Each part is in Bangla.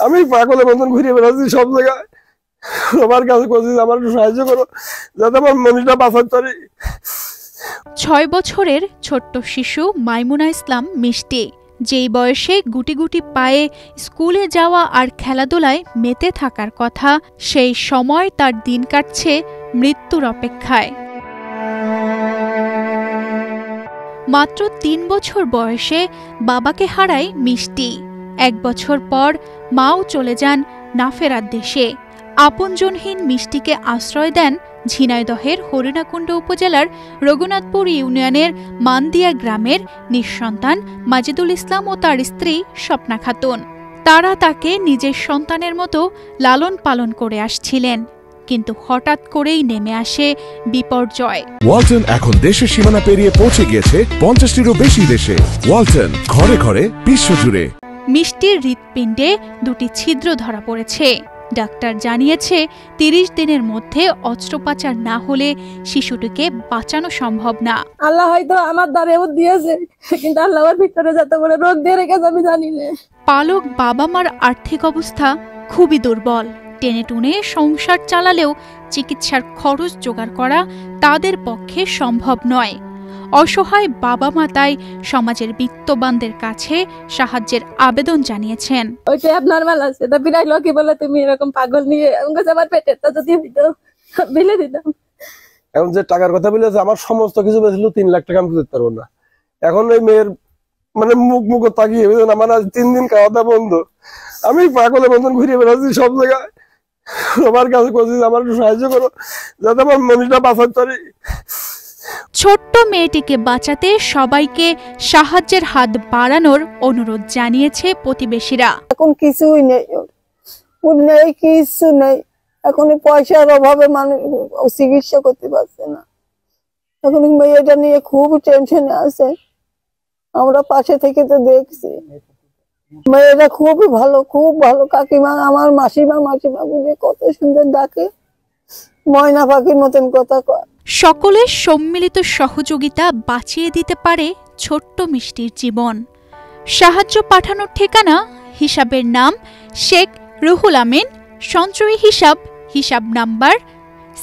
আমি পাগলের মতন ঘুরে বেড়াচ্ছি সব জায়গায়। আমার কাছে বলছি আমার একটু সাহায্য করো যাতে আমার মনিটা বাঁচাতে পারি। 6 বছরের ছোট্ট শিশু মাইমুনা ইসলাম মিষ্টি, যেই বয়সে গুটি গুটি পায়ে স্কুলে যাওয়া আর খেলাধুলায় মেতে থাকার কথা, সেই সময় তার দিন কাটছে মৃত্যুর অপেক্ষায়। মাত্র 3 বছর বয়সে বাবাকে হারায় মিষ্টি। 1 বছর পর মাও চলে যান না ফেরার দেশে। আপনজনহীন মিষ্টিকে আশ্রয় দেন ঝিনাইদহের হরিণাকুণ্ড উপজেলার রঘুনাথপুর ইউনিয়নের মান্দিয়া গ্রামের নিঃসন্তান মাজিদুল ইসলাম ও তার স্ত্রী স্বপ্না খাতুন। তারা তাকে নিজের সন্তানের মতো লালন পালন করে আসছিলেন, কিন্তু হঠাৎ করেই নেমে আসে বিপর্যয়। ওয়ালটন এখন দেশের সীমানা পেরিয়ে পৌঁছে গিয়েছে 50টিরও বেশি দেশে। ওয়ালটন, ঘরে ঘরে বিশ্বজুড়ে। মিষ্টির হৃৎপিণ্ডে 2টি ছিদ্র ধরা পড়েছে। ডাক্তার জানিয়েছে 30 দিনের মধ্যে অস্ত্রোপচার না হলে শিশুটিকে বাঁচানো সম্ভব না। আল্লাহ হয়তো আমার দ্বারেও দিয়েছে, কিন্তু আল্লাহর ভিতরে যত বড় রোগ দিয়ে রেখেছে আমি জানি না। পালক বাবা মার আর্থিক অবস্থা খুবই দুর্বল। টেনে টুনে সংসার চালালেও চিকিৎসার খরচ জোগাড় করা তাদের পক্ষে সম্ভব নয়। অসহায় বাবা মা তাই সমাজের বিত্তবানদের কাছে সাহায্যের আবেদন জানিয়েছেন। ওইটা নরমাল আছে, তা বিরাই লোকে বলে তুমি এরকম পাগল নিয়ে আমার পেটেরটা যদি বিলে দিতাম। এখন যে টাকার কথা বলেছে আমার সমস্ত কিছু বেছিল 3 লাখ টাকা আমি দিতে পারবো না। এখন ওই মেয়ের মানে মুখ তাকিয়ে আমার আজ 3 দিন খাওয়া দাওয়া বন্ধ। আমি পাগলের মতন ঘুরে বেড়াচ্ছি সব জায়গায়। আমার কাছে বলছি আমার একটু সাহায্য করো যাতে আমার মনিটা বাঁচাতে পারি। ছোট্ট মেয়েটিকে বাঁচাতে সবাইকে সাহায্যের হাত বাড়ানোর অনুরোধ জানিয়েছে প্রতিবেশীরা। এখন কিছুই নেই, ওর নেই, কিছু নেই। এখন পয়সার অভাবে মানুষ চিকিৎসা করতে পারছে না। এখন মেয়েটা নিয়ে খুব টেনশনে আছে। আমরা পাশে থেকে তো দেখছি। মেয়েটা খুবই ভালো, খুব ভালো। কাকিমা আমার মাসিমা বলে কত সুন্দর ডাকে, ময়না পাখির মতন কথা কয়। সকলের সম্মিলিত সহযোগিতা বাঁচিয়ে দিতে পারে ছোট্ট মিষ্টির জীবন। সাহায্য পাঠানোর ঠিকানা, হিসাবের নাম শেখ রুহুল আমিন, সঞ্চয়ী হিসাব নাম্বার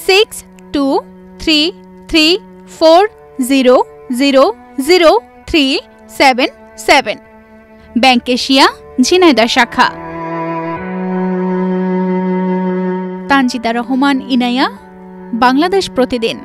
623340000377, ব্যাংক এশিয়া ঝিনাইদহ শাখা। তানজিদা রহমান, ইনায়া, বাংলাদেশ প্রতিদিন।